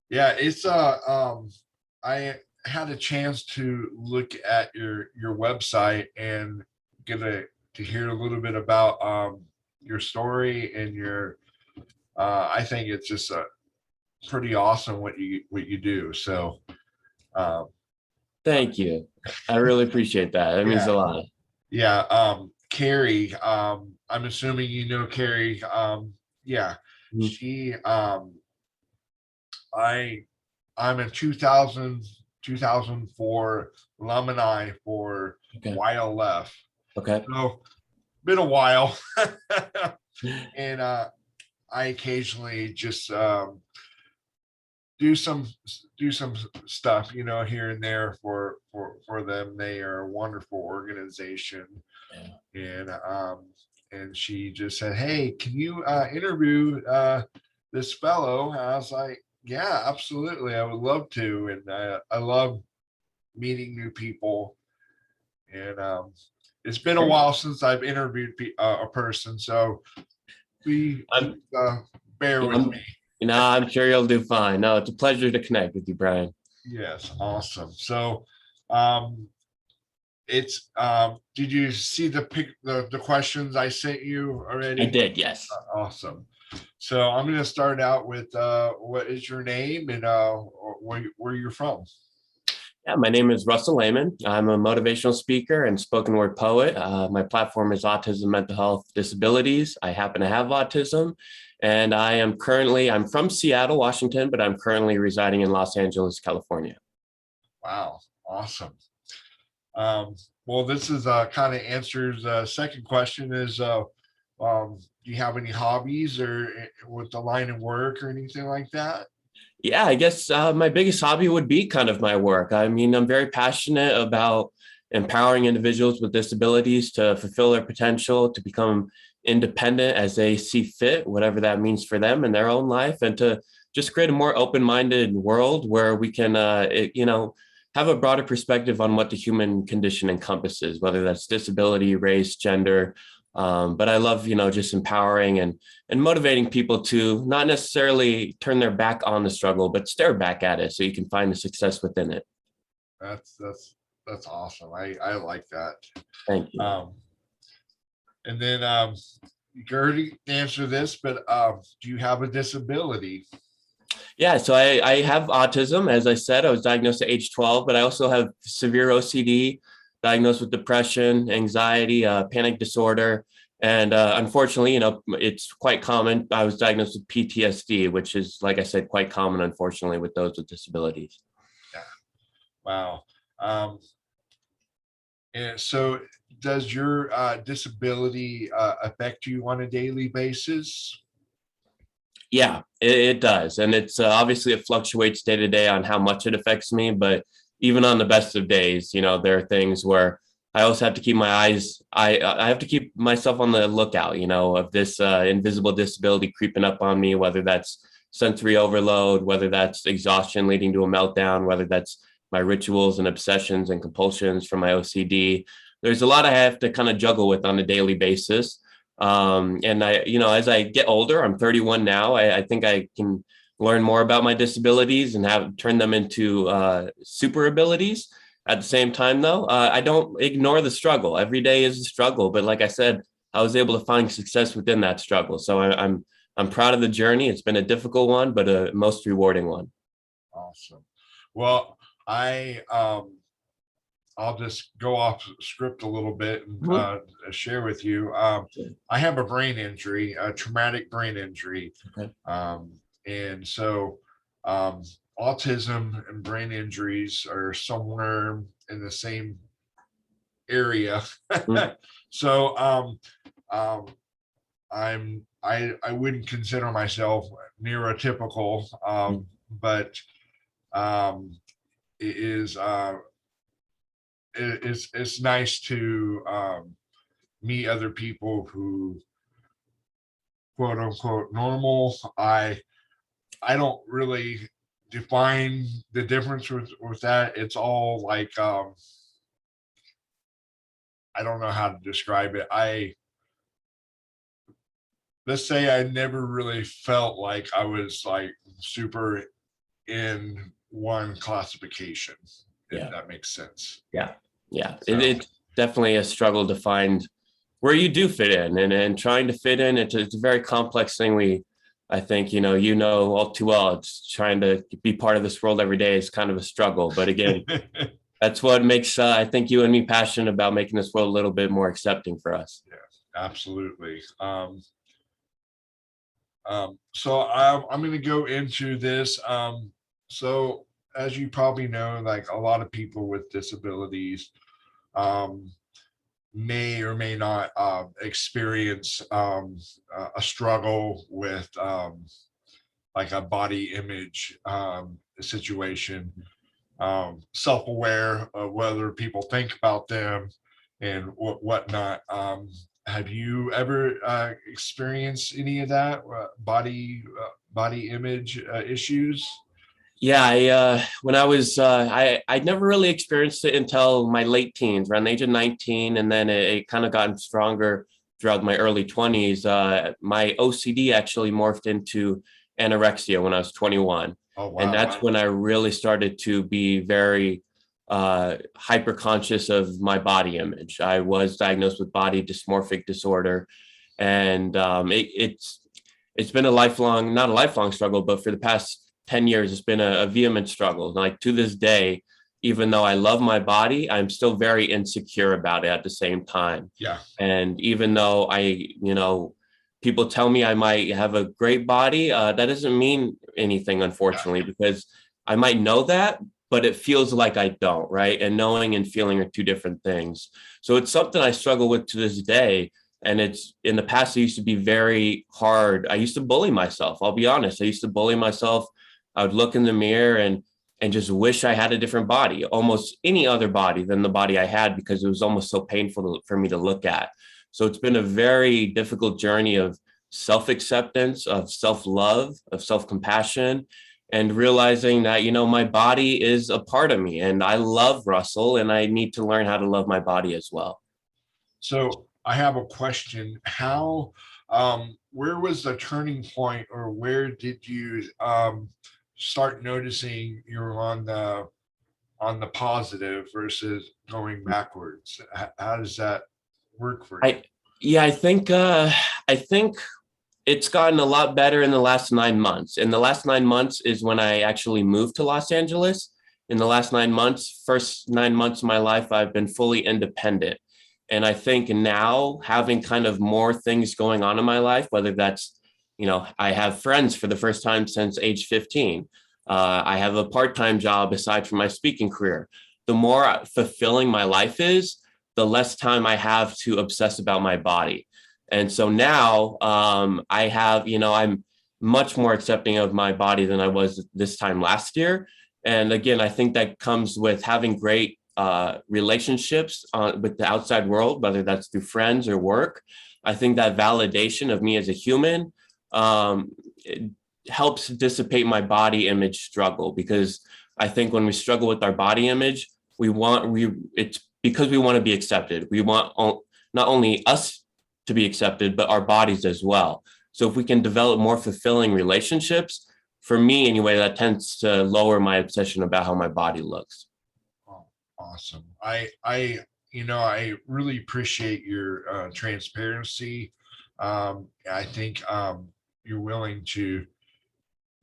Yeah, it's I had a chance to look at your website and get a to hear a little bit about your story and your I think it's just pretty awesome what you do. So um Thank you. I really appreciate that. That means yeah, a lot. yeah. Carrie, I'm assuming you know Carrie. Yeah, Mhm. she I I'm a 2004 alumni for Okay. YLF. Okay. So been a while. And I occasionally just do some do some stuff, here and there for them. They are a wonderful organization. Yeah. And she just said, "Hey, can you interview this fellow?" And I was like, "Yeah, absolutely, I would love to." And I love meeting new people. And it's been a while since I've interviewed a person, so please I'm, bear you with know, me. I'm sure you'll do fine. No, it's a pleasure to connect with you, Brian. Yes, awesome. So um, it's did you see the questions I sent you I already? did, yes. Awesome. So I'm going to start out with what is your name and where you're from? Yeah, my name is Russell Lehmann. I'm a motivational speaker and spoken word poet. My platform is Autism, Mental Health, Disabilities. I happen to have autism, and I'm from Seattle, Washington, but I'm currently residing in Los Angeles, California. Wow, awesome. Um, well, this is kind of answers second question is do you have any hobbies or with the line of work or anything like that? Yeah, I guess my biggest hobby would be kind of my work. I mean, I'm very passionate about empowering individuals with disabilities to fulfill their potential, to become independent as they see fit, whatever that means for them in their own life, and to just create a more open-minded world where we can, have a broader perspective on what the human condition encompasses, whether that's disability, race, gender. But I love, just empowering and motivating people to not necessarily turn their back on the struggle, but stare back at it so you can find the success within it. That's awesome. I like that. Thank you. Um, and then you already answer this, but do you have a disability? Yeah, so I have autism. As I said, I was diagnosed at age 12, but I also have severe OCD, diagnosed with depression, anxiety, panic disorder. And unfortunately, it's quite common. I was diagnosed with PTSD, which is, like I said, quite common, unfortunately, with those with disabilities. Yeah. Wow. Um, and so does your disability affect you on a daily basis? Yeah, it does. And it's obviously it fluctuates day to day on how much it affects me. But even on the best of days, there are things where I also have to keep my eyes, I have to keep myself on the lookout, of this invisible disability creeping up on me, whether that's sensory overload, whether that's exhaustion leading to a meltdown, whether that's my rituals and obsessions and compulsions from my OCD. There's a lot I have to kind of juggle with on a daily basis. And as I get older, I'm 31 now. I think I can learn more about my disabilities and have turn them into super abilities. At the same time, though, I don't ignore the struggle. Every day is a struggle, but like I said, I was able to find success within that struggle. So I'm proud of the journey. It's been a difficult one, but a most rewarding one. Awesome. Well, I'll just go off script a little bit and Mhm. share with you. I have a brain injury, a traumatic brain injury. Okay. Um, and so um, autism and brain injuries are somewhere in the same area. Mhm. So um, I wouldn't consider myself neurotypical, but um, it is it's nice to meet other people who quote unquote normal. I don't really define the difference with that. It's all like I don't know how to describe it. Let's say I never really felt like I was like super in one classification, if Yeah. that makes sense. Yeah. Yeah. So, It's definitely a struggle to find where you do fit in, and trying to fit in. It's a very complex thing. I think, all too well, it's trying to be part of this world every day is kind of a struggle. But again, that's what makes, I think, you and me passionate about making this world a little bit more accepting for us. yeah, absolutely. So I'm going to go into this. So as you probably know, like a lot of people with disabilities um, may or may not experience a struggle with like a body image situation, self-aware of whether people think about them and whatnot. Have you ever experienced any of that body image issues? Yeah, when I was I never really experienced it until my late teens, around the age of 19, and then it kind of gotten stronger throughout my early 20s. My OCD actually morphed into anorexia when I was 21, Oh and wow. that's when I really started to be very hyper conscious of my body image. I was diagnosed with body dysmorphic disorder, and it's been a lifelong, not a lifelong struggle, but for the past 10 years, it's been a vehement struggle. Like to this day, even though I love my body, I'm still very insecure about it at the same time. Yeah. And even though people tell me I might have a great body, that doesn't mean anything, unfortunately, because I might know that, but it feels like I don't, right? And knowing and feeling are two different things. So it's something I struggle with to this day. And it's in the past, it used to be very hard. I used to bully myself. I'll be honest. I used to bully myself. I would look in the mirror and just wish I had a different body, almost any other body than the body I had, because it was almost so painful for me to look at. So it's been a very difficult journey of self-acceptance, of self-love, of self-compassion, and realizing that, my body is a part of me and I love Russell and I need to learn how to love my body as well. So I have a question. Where was the turning point, or where did you start noticing you're on the positive versus going backwards? How does that work for you? I yeah, I think it's gotten a lot better in the last 9 months. And the last 9 months is when I actually moved to Los Angeles. In the last 9 months, first 9 months of my life, I've been fully independent. And I think now, having kind of more things going on in my life, whether that's, I have friends for the first time since age 15. I have a part-time job aside from my speaking career. The more fulfilling my life is, the less time I have to obsess about my body. And so now I have, I'm much more accepting of my body than I was this time last year. And again, I think that comes with having great relationships with the outside world, whether that's through friends or work. I think that validation of me as a human it helps dissipate my body image struggle, because I think when we struggle with our body image, it's because we want to be accepted. We want not only us to be accepted, but our bodies as well. So if we can develop more fulfilling relationships, for me anyway, that tends to lower my obsession about how my body looks. Oh, awesome. I really appreciate your transparency. I think you're willing to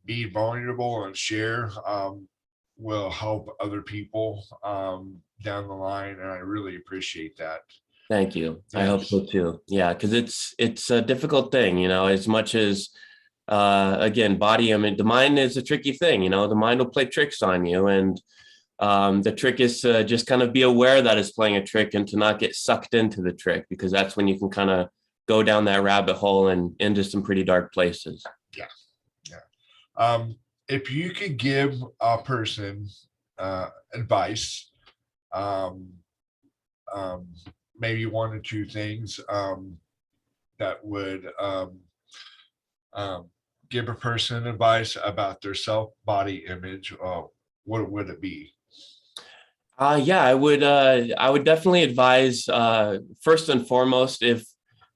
be vulnerable and share will help other people down the line, and I really appreciate that. Thank you. I hope Yes. so too. Yeah, because it's a difficult thing, as much as again, body image, the mind is a tricky thing, the mind will play tricks on you. And the trick is to just kind of be aware that it's playing a trick and to not get sucked into the trick, because that's when you can kind of go down that rabbit hole and into some pretty dark places. Yeah. Yeah. If you could give a person advice, um, um, maybe one or two things that would um, give a person advice about their self body image, what would it be? Yeah, I would definitely advise, first and foremost,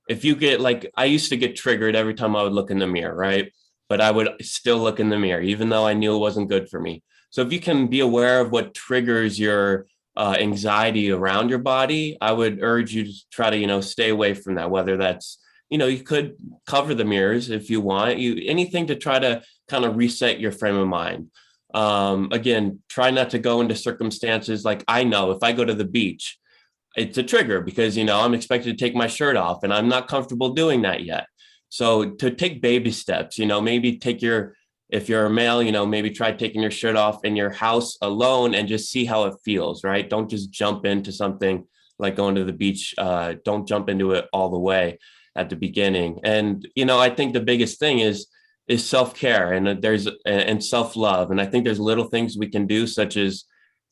if you get, like, I used to get triggered every time I would look in the mirror, right? but I would still look in the mirror, even though I knew it wasn't good for me. So if you can be aware of what triggers your anxiety around your body, I would urge you to try to, stay away from that, whether that's, you could cover the mirrors if you want, anything to try to kind of reset your frame of mind. Again, try not to go into circumstances like, I know if I go to the beach, it's a trigger because, I'm expected to take my shirt off and I'm not comfortable doing that yet. So to take baby steps, maybe if you're a male, maybe try taking your shirt off in your house alone and just see how it feels, right? Don't just jump into something like going to the beach. Don't jump into it all the way at the beginning. And, I think the biggest thing is self-care and self-love. And I think there's little things we can do, such as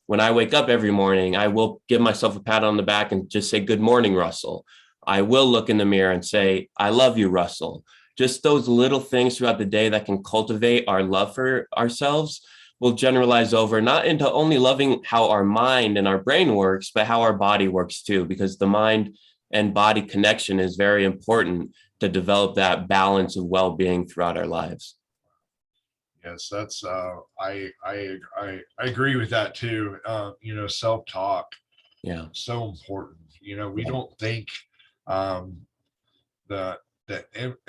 when I wake up every morning, I will give myself a pat on the back and just say, "Good morning, Russell." I will look in the mirror and say, "I love you, Russell." Just those little things throughout the day that can cultivate our love for ourselves will generalize over not into only loving how our mind and our brain works, but how our body works too, because the mind and body connection is very important to develop that balance of well-being throughout our lives. Yes, that's I agree with that too. Self-talk, Yeah, so important. We don't think um the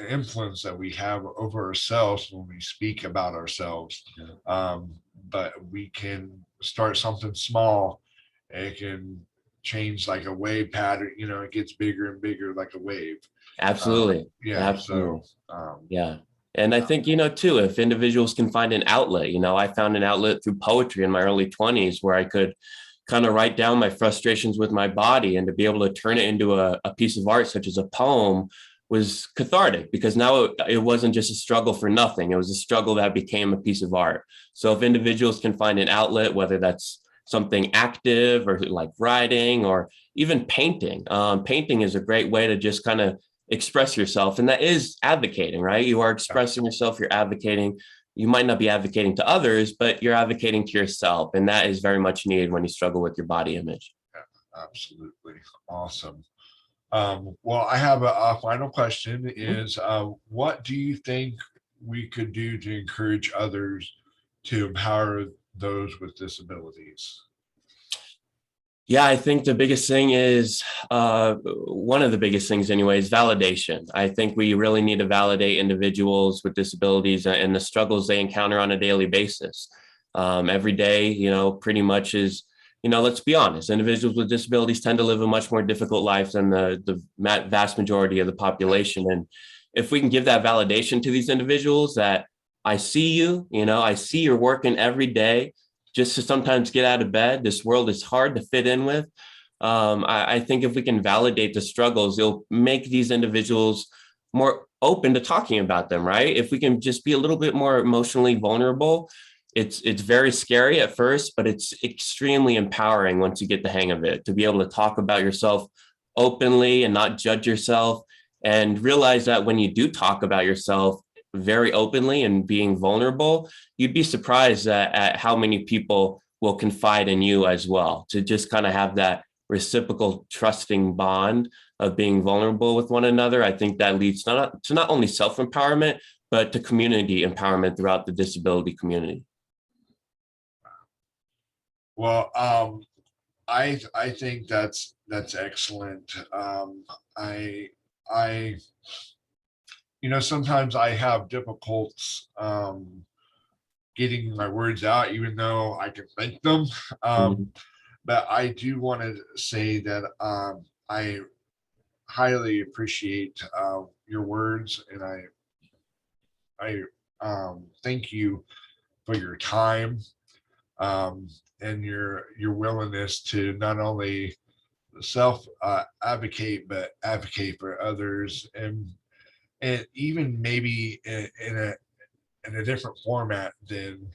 influence that we have over ourselves when we speak about ourselves. yeah. But we can start something small. It can change like a wave pattern. It gets bigger and bigger like a wave. Absolutely. Yeah. Absolutely. So Yeah. And I think, too, if individuals can find an outlet, I found an outlet through poetry in my early 20s where I could kind of write down my frustrations with my body, and to be able to turn it into a piece of art, such as a poem, was cathartic, because now it wasn't just a struggle for nothing. It was a struggle that became a piece of art. So if individuals can find an outlet, whether that's something active or like writing or even painting, painting is a great way to just kind of express yourself. And that is advocating, right? You are expressing yourself, you're advocating. You might not be advocating to others, but you're advocating to yourself. And that is very much needed when you struggle with your body image. absolutely awesome. Well, I have a final question Mhm. is, what do you think we could do to encourage others to empower those with disabilities? Yeah, I think the biggest thing is one of the biggest things, anyway, is validation. I think we really need to validate individuals with disabilities and the struggles they encounter on a daily basis. Every day, pretty much is, let's be honest, individuals with disabilities tend to live a much more difficult life than the vast majority of the population. And if we can give that validation to these individuals that I see you, I see you're working every day just to sometimes get out of bed. This world is hard to fit in with. I think if we can validate the struggles, it'll make these individuals more open to talking about them, right? If we can just be a little bit more emotionally vulnerable, it's very scary at first, but it's extremely empowering once you get the hang of it, to be able to talk about yourself openly and not judge yourself, and realize that when you do talk about yourself very openly and being vulnerable, you'd be surprised at how many people will confide in you as well, to just kind of have that reciprocal trusting bond of being vulnerable with one another. I think that leads to not only self-empowerment, but to community empowerment throughout the disability community. Well, I think that's excellent. I I sometimes I have difficulties getting my words out, even though I can think them. Mhm. But I do want to say that I highly appreciate your words, and I thank you for your time, um, and your willingness to not only self advocate but advocate for others, and even maybe in a different format than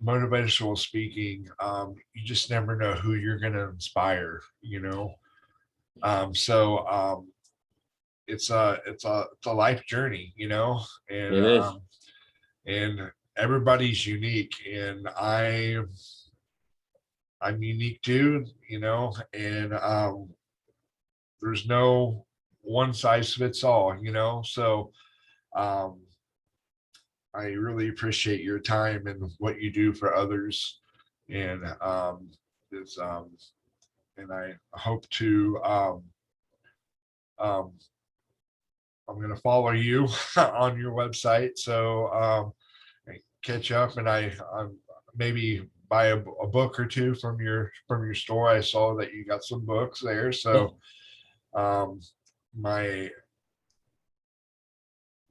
motivational speaking. You just never know who you're going to inspire. So it's a life journey, and It is. and everybody's unique, and I'm unique too, and there's no one size fits all, so I really appreciate your time and what you do for others. And it's and I hope to um, I'm going to follow you on your website. So catch up, and maybe buy a book or two from your store. I saw that you got some books there. Yeah. So um, my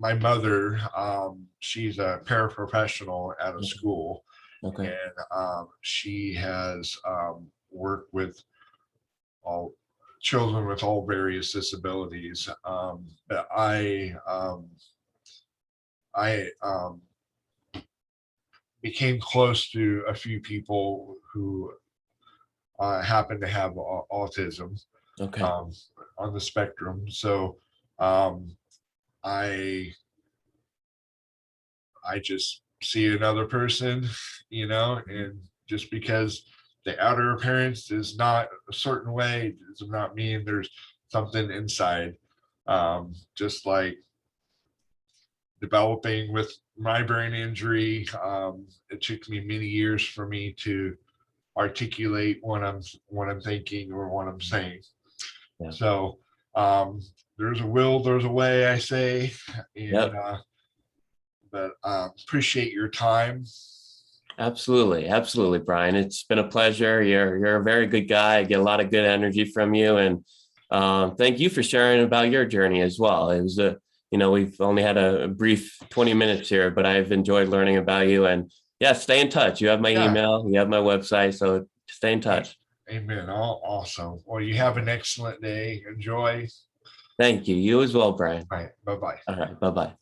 my mother, she's a paraprofessional at a school, Okay. and she has worked with all children with all various disabilities. But I became close to a few people who happen to have autism, Okay. um, on the spectrum. So um, I I just see another person, and just because the outer appearance is not a certain way does not mean there's something inside. Just like developing with my brain injury, it took me many years for me to articulate what I'm thinking or what I'm saying. Yeah. So there's a will, there's a way, I say, and Yep. but appreciate your time. Absolutely. Absolutely, Brian. It's been a pleasure. You're a very good guy. I get a lot of good energy from you. And thank you for sharing about your journey as well. It was we've only had a brief 20 minutes here, but I've enjoyed learning about you. And yeah, stay in touch. You have my Yeah. email, you have my website. So stay in touch. Amen. All awesome. Well, you have an excellent day. Enjoy. Thank you. You as well, Brian. All right. Bye bye. All right. Bye bye.